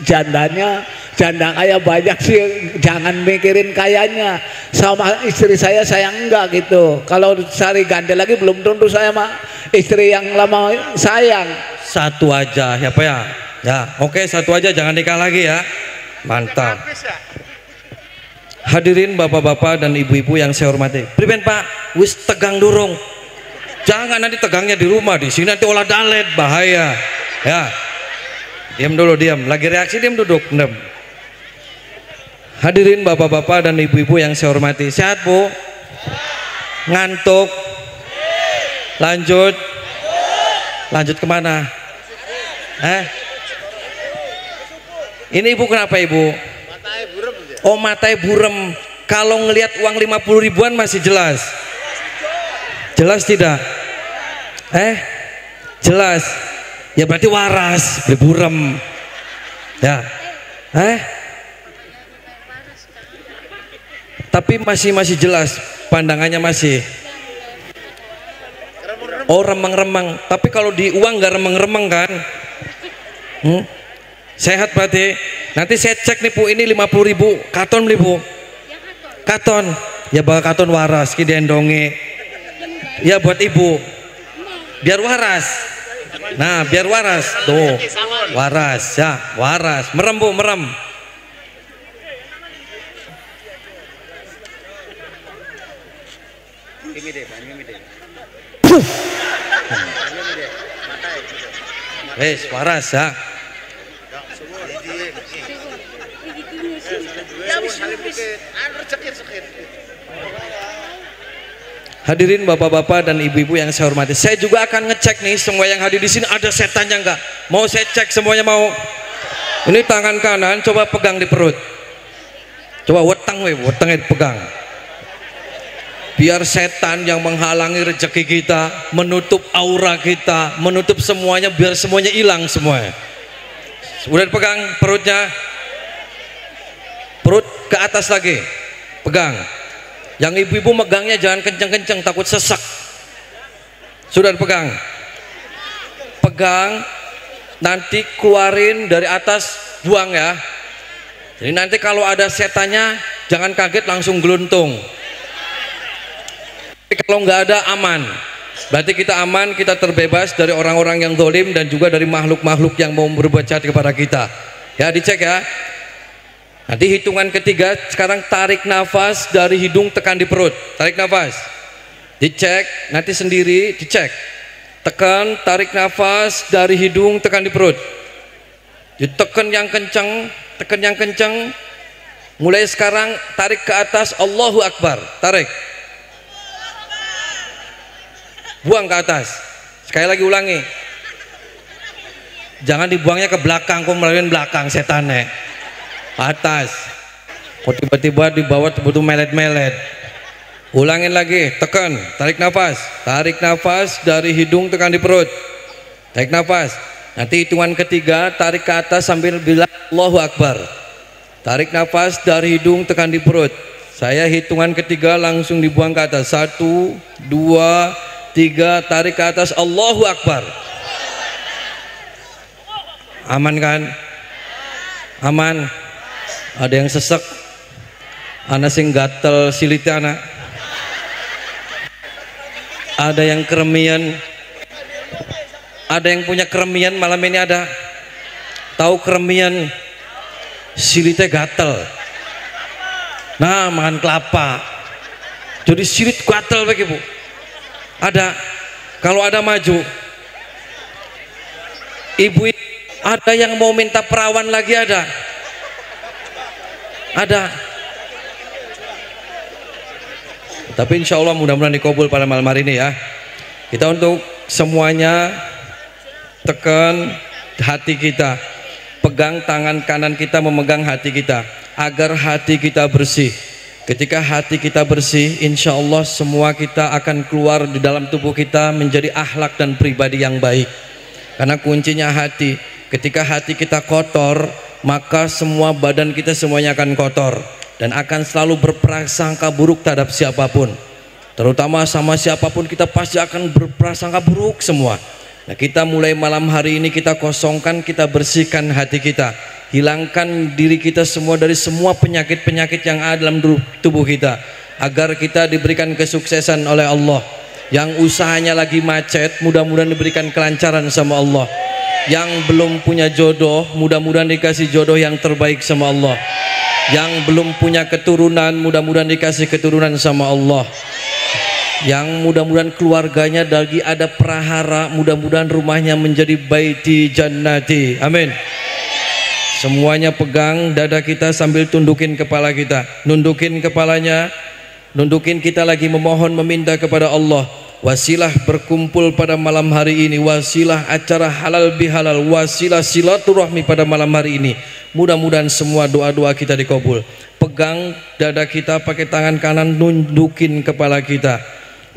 jandanya janda kaya banyak sih, jangan mikirin kayanya. Sama istri saya enggak gitu. Kalau cari ganti lagi belum tentu saya mah istri yang lama sayang. Satu aja ya Pak ya. Ya, oke, satu aja, jangan nikah lagi ya. Mantap. Hadirin bapak-bapak dan ibu-ibu yang saya hormati. Priben Pak, wis tegang durung. Jangan nanti tegangnya di rumah, di sini nanti olah dalet, bahaya. Ya. Diam dulu, diam. Lagi reaksi diam, duduk. Diam. Hadirin bapak-bapak dan ibu-ibu yang saya hormati. Sehat Bu? Ngantuk? Lanjut? Lanjut kemana? Ini Ibu kenapa Ibu? Oh, matanya burem. Kalau ngelihat uang 50 ribuan masih jelas. Jelas tidak? Jelas. Ya berarti waras, beli burem. Ya. Tapi masih jelas, pandangannya masih. Oh, remeng-remeng. Tapi kalau di uang nggak remeng-remeng kan? Sehat berarti. Nanti saya cek nih Bu, ini 50 ribu katon beli Bu. Katon. Ya bawa katon waras ki diendonge. Ya buat Ibu. Biar waras. Nah, biar waras. Tuh. Waras ya, waras. Merem Bu, merem. Wes, waras ya. Hadirin bapak-bapak dan ibu-ibu yang saya hormati, saya juga akan ngecek nih semua yang hadir di sini ada setannya enggak? Mau saya cek semuanya mau? Ini tangan kanan coba pegang di perut. Coba wetangnya dipegang. Biar setan yang menghalangi rezeki kita, menutup aura kita, menutup semuanya, biar semuanya hilang semuanya. Udah dipegang perutnya, perut ke atas lagi, pegang. Yang ibu-ibu megangnya jangan kenceng-kenceng, takut sesak. Sudah dipegang, pegang, nanti keluarin dari atas, buang ya. Jadi nanti kalau ada setannya jangan kaget, langsung geluntung. Tapi kalau nggak ada, aman. Berarti kita aman, kita terbebas dari orang-orang yang zalim dan juga dari makhluk-makhluk yang mau berbuat jahat kepada kita. Ya, dicek ya. Nanti hitungan ketiga, sekarang tarik nafas dari hidung, tekan di perut. Tarik nafas. Dicek, nanti sendiri dicek. Tekan, tarik nafas dari hidung, tekan di perut. Ditekan yang kencang, tekan yang kencang. Mulai sekarang tarik ke atas, Allahu Akbar. Tarik. Buang ke atas. Sekali lagi ulangi. Jangan dibuangnya ke belakang, kok melalui belakang setannya. Atas. Kok tiba-tiba di bawah betul melet-melet. Ulangin lagi, tekan, tarik nafas. Tarik nafas dari hidung, tekan di perut. Tarik nafas. Nanti hitungan ketiga tarik ke atas sambil bilang Allahu Akbar. Tarik nafas dari hidung, tekan di perut. Saya hitungan ketiga langsung dibuang ke atas. 1, 2, 3, tarik ke atas, Allahu Akbar. Aman kan? Aman. Ada yang sesek, anak sing gatel silitnya anak. Ada yang keremian. Ada yang punya keremian malam ini ada. Tahu keremian? Silitnya gatel. Nah, makan kelapa. Jadi silit gatel bagi Bu. Ada. Kalau ada maju. Ibu ada yang mau minta perawan lagi ada. Ada. Tapi insya Allah mudah-mudahan dikabul pada malam hari ini ya. Kita untuk semuanya tekan hati kita, pegang tangan kanan kita memegang hati kita agar hati kita bersih. Ketika hati kita bersih, insya Allah semua kita akan keluar di dalam tubuh kita menjadi akhlak dan pribadi yang baik. Karena kuncinya hati. Ketika hati kita kotor, maka semua badan kita semuanya akan kotor dan akan selalu berprasangka buruk terhadap siapapun, terutama sama siapapun kita pasti akan berprasangka buruk semua. Nah, kita mulai malam hari ini kita kosongkan, kita bersihkan hati kita. hilangkan diri kita semua dari semua penyakit-penyakit yang ada dalam tubuh kita, agar kita diberikan kesuksesan oleh Allah. Yang usahanya lagi macet, mudah-mudahan diberikan kelancaran sama Allah. Yang belum punya jodoh, mudah-mudahan dikasih jodoh yang terbaik sama Allah. Yang belum punya keturunan, mudah-mudahan dikasih keturunan sama Allah. Yang mudah-mudahan keluarganya lagi ada prahara, mudah-mudahan rumahnya menjadi baiti jannati. Amin. Semuanya pegang dada kita sambil tundukin kepala kita. Nundukin kepalanya, nundukin kita lagi memohon meminta kepada Allah. Wasilah berkumpul pada malam hari ini, wasilah acara halal bihalal, wasilah silaturahmi pada malam hari ini. Mudah-mudahan semua doa-doa kita dikabul. Pegang dada kita pakai tangan kanan, nundukin kepala kita.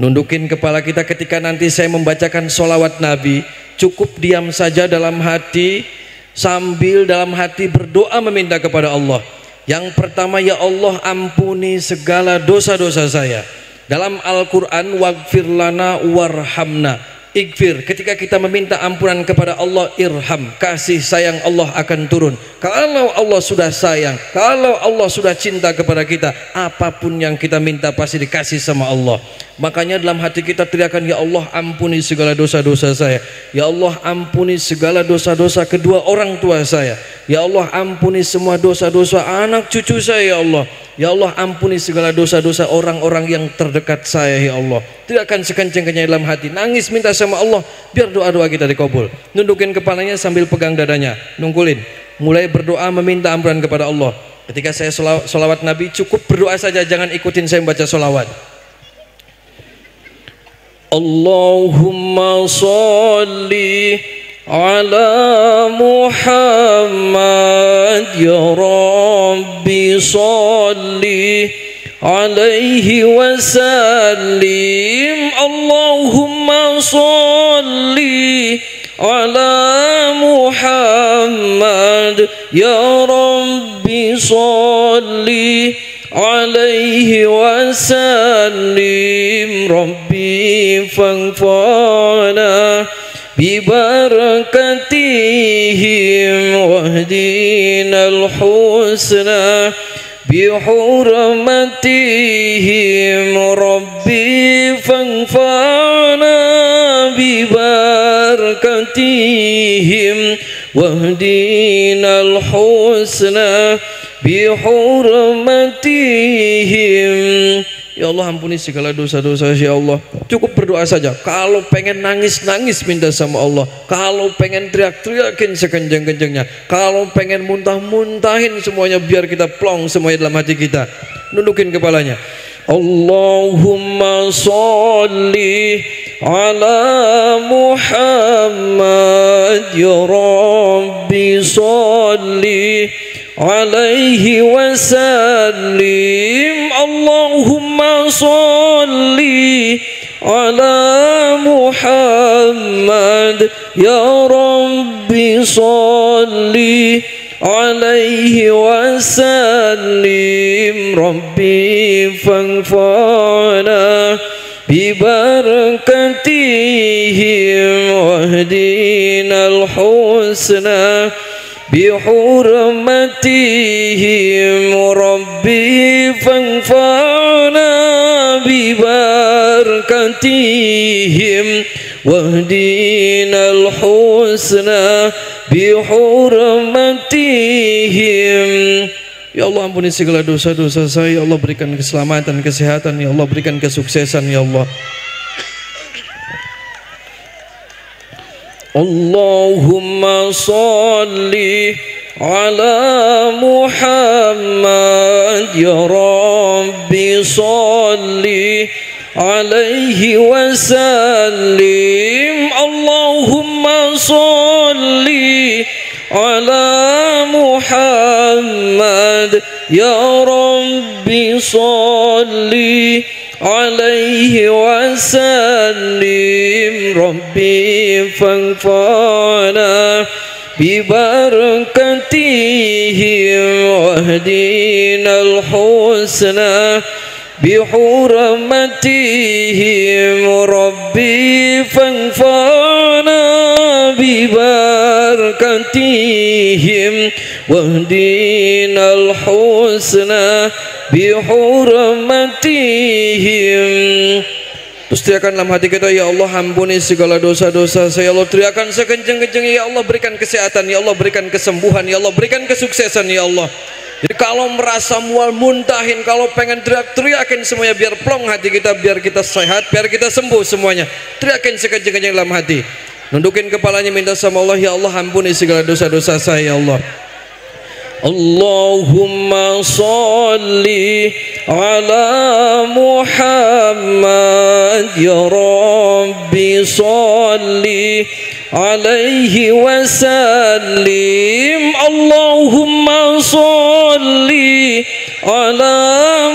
Nundukin kepala kita ketika nanti saya membacakan sholawat Nabi. Cukup diam saja dalam hati, sambil dalam hati berdoa meminta kepada Allah. Yang pertama, ya Allah ampuni segala dosa-dosa saya. Dalam Al-Quran, waghfir lana warhamna. Ighfir, ketika kita meminta ampunan kepada Allah, irham, kasih sayang Allah akan turun. Kalau Allah sudah sayang, kalau Allah sudah cinta kepada kita, apapun yang kita minta pasti dikasih sama Allah. Makanya dalam hati kita teriakan, ya Allah ampuni segala dosa-dosa saya. Ya Allah ampuni segala dosa-dosa kedua orang tua saya. Ya Allah ampuni semua dosa-dosa anak cucu saya ya Allah. Ya Allah ampuni segala dosa-dosa orang-orang yang terdekat saya ya Allah. Teriakan sekencang-kencangnya dalam hati, nangis minta sama Allah biar doa-doa kita dikabul. Nundukin kepalanya sambil pegang dadanya, nungkulin. Mulai berdoa meminta ampunan kepada Allah. Ketika saya sholawat Nabi, cukup berdoa saja, jangan ikutin saya membaca sholawat. Allahumma sholli ala Muhammad ya Rabbi sholli alaihi wasallim. Allahumma sholli ala Muhammad ya Rabbi sholli alaihi wasallim. Rabbi fanfa'na bibarakatihim wahdinal husna bihurmatihim. Rabbi fanfa'na bibarakatihim wahdinal husna bihurmatihim. Ya Allah ampuni segala dosa-dosa ya Allah. Cukup berdoa saja. Kalau pengen nangis-nangis minta sama Allah. Kalau pengen teriak-teriakin sekencang-kencangnya. Kalau pengen muntah-muntahin semuanya biar kita plong semuanya dalam hati kita. Nundukin kepalanya. Allahumma sholli ala Muhammad ya Rabbi sholli alaihi wasallim. Allahumma sholli ala Muhammad ya Rabbi sholli alaihi wasallim. Rabbi fanfa'na bibarakatihim wahdinal husna bihurmatihim. Rabbi fanfa'na bibarakatihim wahdinal husna bihurmatihim. Ya Allah ampuni segala dosa-dosa saya. Ya Allah berikan keselamatan, kesehatan. Ya Allah berikan kesuksesan ya Allah. Allahumma sholli ala Muhammad ya Rabbi sholli alaihi wasallim. Allahumma sholli ala Muhammad ya Rabbi sholli alaihi wasallim. Rabbi fanfa'na bibarakatihim wahdinal husna بحرمتهم ربي فانفعنا ببركتهم واهدنا الحسنى بحرمتهم. Terus teriakan dalam hati kita, ya Allah ampuni segala dosa-dosa saya. Ya Allah teriakan sekencang-kencangnya, ya Allah berikan kesehatan, ya Allah berikan kesembuhan, ya Allah berikan kesuksesan, ya Allah. Jadi kalau merasa mual muntahin, kalau pengen teriak-teriakin semuanya, biar plong hati kita, biar kita sehat, biar kita sembuh semuanya. Teriakin sekencang-kencang dalam hati. Nundukin kepalanya, minta sama Allah, ya Allah ampuni segala dosa-dosa saya, ya Allah. Allahumma salli ala Muhammad ya Rabbi salli alaihi wasallim. Allahumma salli ala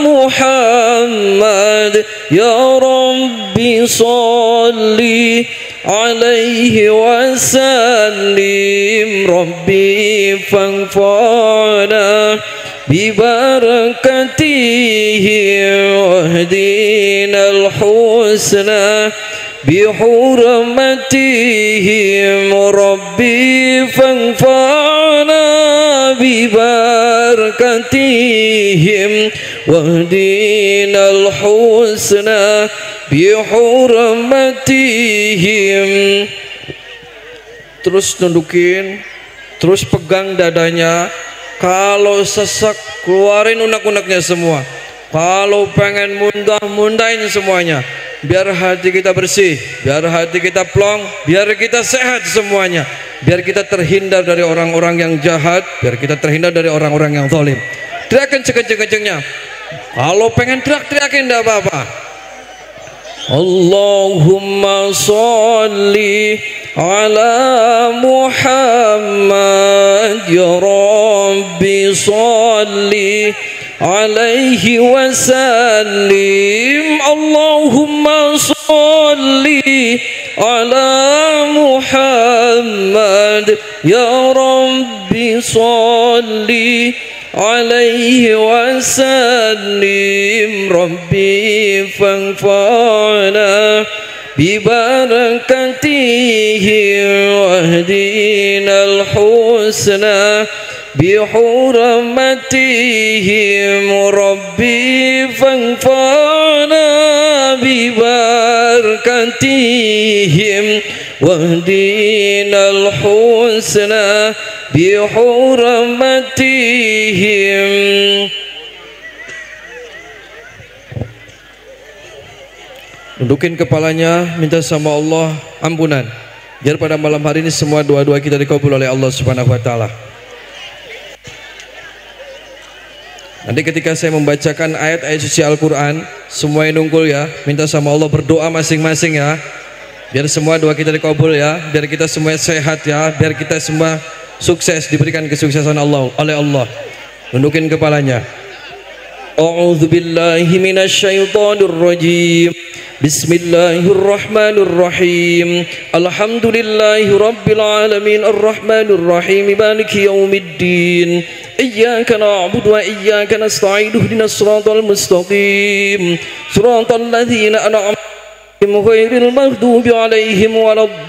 Muhammad ya Rabbi salli alaihi wasallim. Rabbi fanfa'na bibarakatihi wahdina al-husna bihurmatihim. Rabbi fanfa'na bibarakatihim wahdina al-husna bihurmatihim. Terus nundukin, terus pegang dadanya. Kalau sesak keluarin unek-uneknya semua. Kalau pengen muntah, muntahin semuanya. Biar hati kita bersih, biar hati kita plong, biar kita sehat semuanya. Biar kita terhindar dari orang-orang yang jahat, biar kita terhindar dari orang-orang yang zalim. Teriakan sekenceng-kencengnya. Kalau pengen teriak-teriakin enggak apa-apa. Allahumma salli ala Muhammad ya Rabbi salli alaihi wasallim. Allahumma salli ala Muhammad ya Rabbi salli alaihi wasallim. Rabbi fanfa'na bibarakatihi wahdina al-husna bihurmatihim. Rabbi fanfa'na bibarakatihim wahdina al-husna bihurmatihim. Tundukin kepalanya, minta sama Allah ampunan. Biar pada malam hari ini semua doa-doa kita dikabul oleh Allah Subhanahu wa taala. Nanti ketika saya membacakan ayat-ayat suci Al-Qur'an, semua yang nungkul ya, minta sama Allah berdoa masing-masing ya. Biar semua doa kita dikabul ya, biar kita semua sehat ya, biar kita semua sukses, diberikan kesuksesan Allah oleh Allah. Tundukin kepalanya. A'udzu billahi minasyaitonir rajim. Bismillahirrahmanirrahim. Alhamdulillahi rabbil alamin arrahmanir rahim maliki yaumiddin. Iyyaka na'budu wa iyyaka nasta'in ihdinas siratal mustaqim. Siratal ladzina an'amta 'alaihim ghairil maghdubi 'alaihim waladdallin.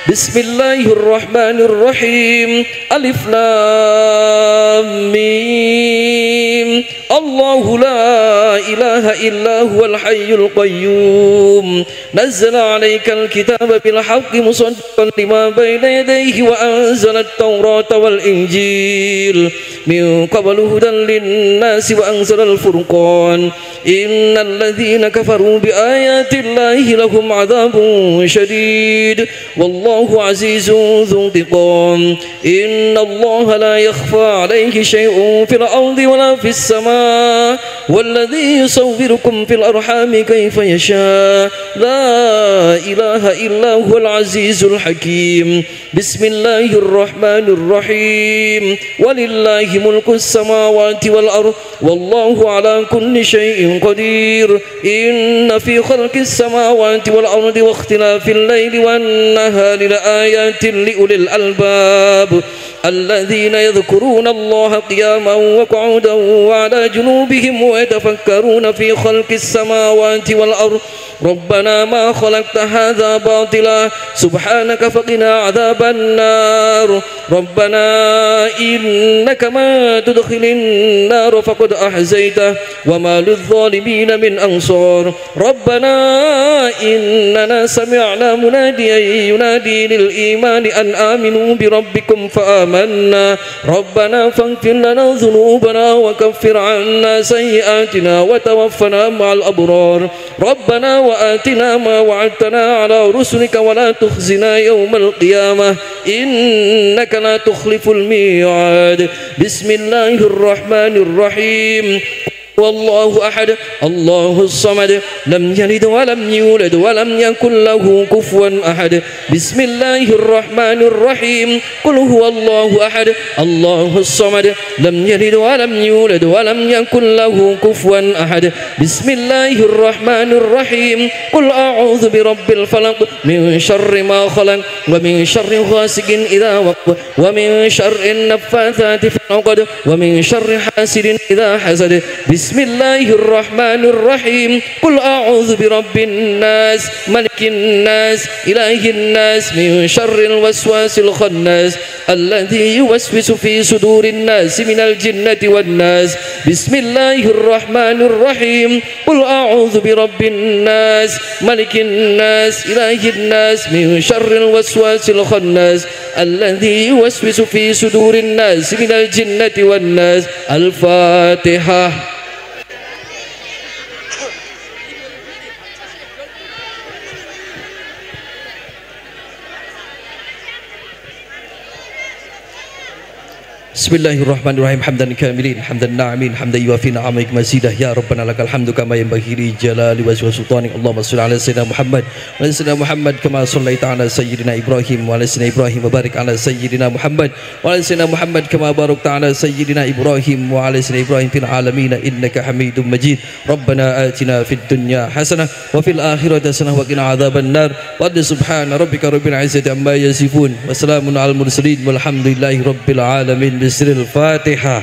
Bismillahirrahmanirrahim. Alif lam mim. Allahu la ilaha illa huwal hayyul qayyum. Nazzala 'alaikal kitaba bil haqqi musaddiqan lima bayna yadayhi wa anzala at-taurata wal injil min qablu hudan lin-nasi wa anzala al-furqan. Innal ladzina kafaru bi ayati llahi lahum 'adzabun syadid. Wallahu azizun dzu intiqam. Innallaha la yakhfa 'alaihi syai'un fil ardi wa la fis sama. والذي يصوركم في الأرحام كيف يشاء لا إله إلا هو العزيز الحكيم. بسم الله الرحمن الرحيم. ولله ملك السماوات والأرض والله على كل شيء قدير. إن في خلق السماوات والأرض واختلاف الليل والنهار لآيات لأولي الألباب الذين يذكرون الله قياما وقعودا وعلى جنوبهم ويتفكرون في خلق السماوات والأرض ربنا ما خلقت هذا باطلا سبحانك فقنا عذاب النار ربنا إنك ما تدخل النار فقد أحزيته وما للظالمين من أنصار ربنا إننا سمعنا مناديا ينادي للإيمان أن آمنوا بربكم فآمنا ربنا فاغفر لنا ذنوبنا وكفر عنا سيئاتنا وتوفنا مع الأبرار ربنا وآتنا ما وعدتنا على رسلك ولا تخزنا يوم القيامة إنك لا تخلف الميعاد بسم الله الرحمن الرحيم والله أحد الله الصمد لم يلد ولم يولد ولم يكن له كفوا أحد بسم الله الرحمن الرحيم قل هو الله أحد الله الصمد لم يلد ولم يولد ولم يكن له كفوا أحد بسم الله الرحمن الرحيم قل أعوذ برب الفلق من شر ما خلق ومن شر غاسق إذا وقب ومن شر النفاثات في العقد ومن شر حاسد إذا حسد بسم الله الرحمن الرحيم قل أعوذ برب الناس ملك الناس إله الناس من شر الوسواس الخناس الذي يوسوس في صدور الناس من الجنة والناس بسم الله الرحمن الرحيم قل أعوذ برب الناس ملك الناس إله الناس من شر الوسواس الخناس الذي يوسوس في صدور الناس من الجنة والناس الفاتحة. Bismillahirrahmanirrahim hamdan kamilin hamdan na'amin hamdan yuafi na'amik mazidah ya rabbana lakal hamdu kama yanbaghi li jalali wajhi sultanik Allahumma shalli ala sayyidina Muhammad wa ala sayyidina Muhammad kama shallaita ala sayyidina Ibrahim wa ala sayyidina Ibrahim wa barik ala sayyidina Muhammad wa ala sayyidina Muhammad kama barakta ala sayyidina Ibrahim wa ala sayyidina Ibrahim fil alamin innaka Hamidum Majid rabbana atina fid dunya hasanah wa fil akhirati hasanah wa qina adzaban nar wa subhana rabbika rabbil izzati amma yasifun wa salamun alal mursalin walhamdulillahi rabbil alamin. Al-Fatihah.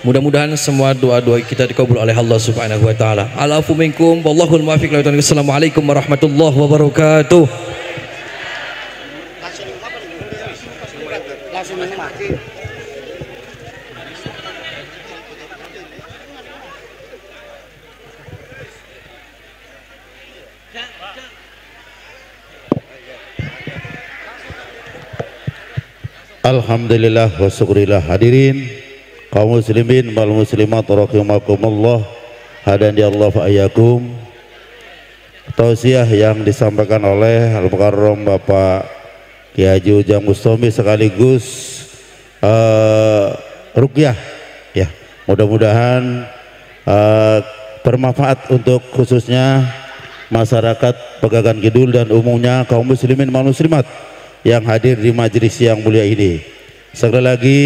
Mudah-mudahan semua doa-doa kita dikabul oleh Allah Subhanahu wa taala. Alafu minkum wallahul muwaffiq. Assalamualaikum warahmatullahi wabarakatuh. Alhamdulillah wa syukurillah. Hadirin kaum muslimin wal muslimat rahimakumullah, hadani Allah fa ayyakum. Tausiah yang disampaikan oleh Al-Mukarram Bapak Kiai Haji Ujang Bustami sekaligus ruqyah ya. Mudah-mudahan bermanfaat untuk khususnya masyarakat Pegagan Kidul dan umumnya kaum muslimin wal muslimat yang hadir di majelis yang mulia ini. Sekali lagi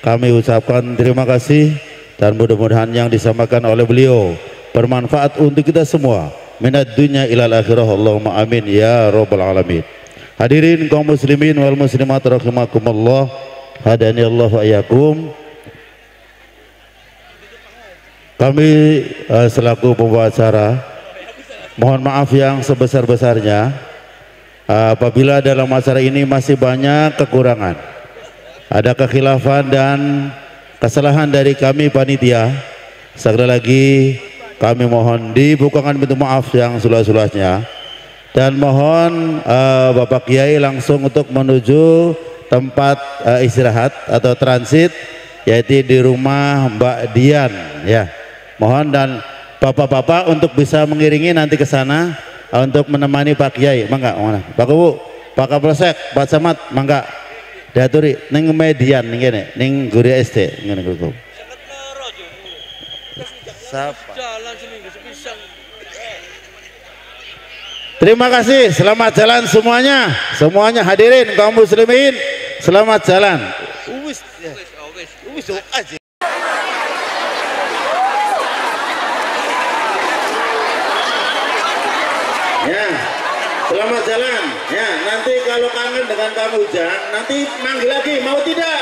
kami ucapkan terima kasih dan mudah-mudahan yang disampaikan oleh beliau bermanfaat untuk kita semua minad dunya ilal akhirah. Allahumma amin ya rabbal alamin. Hadirin kaum muslimin wal muslimat rahimakumullah, hadani Allah wa iyyakum. Kami selaku pembawa acara mohon maaf yang sebesar-besarnya apabila dalam acara ini masih banyak kekurangan, ada kekhilafan dan kesalahan dari kami panitia. Sekali lagi kami mohon dibukakan pintu maaf yang seluas-luasnya dan mohon Bapak Kiai langsung untuk menuju tempat istirahat atau transit, yaitu di rumah Mbak Dian ya. Mohon dan bapak-bapak untuk bisa mengiringi nanti ke sana untuk menemani Pak Kiai. Mangga mana? Pak Kubu, Pak Kapolsek, Pak Camat, mangga diaturi ning median ning kene, ning Guri ST ngene kudu. Terima kasih, selamat jalan semuanya. Semuanya hadirin kaum muslimin, selamat jalan. Uwis Selamat jalan. Ya, nanti kalau kangen dengan Kang Ujang, nanti manggil lagi, mau tidak?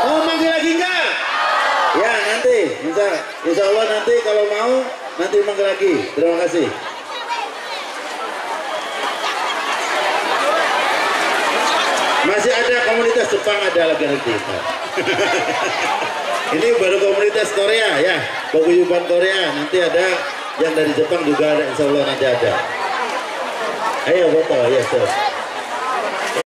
Mau manggil lagi enggak? Ya, nanti insya Allah nanti kalau mau nanti manggil lagi. Terima kasih. Masih ada komunitas Jepang ada lagi nanti. Ini baru komunitas Korea ya, paguyuban Korea. Nanti ada yang dari Jepang juga ada, insya Allah nanti ada. Ayo foto, ya.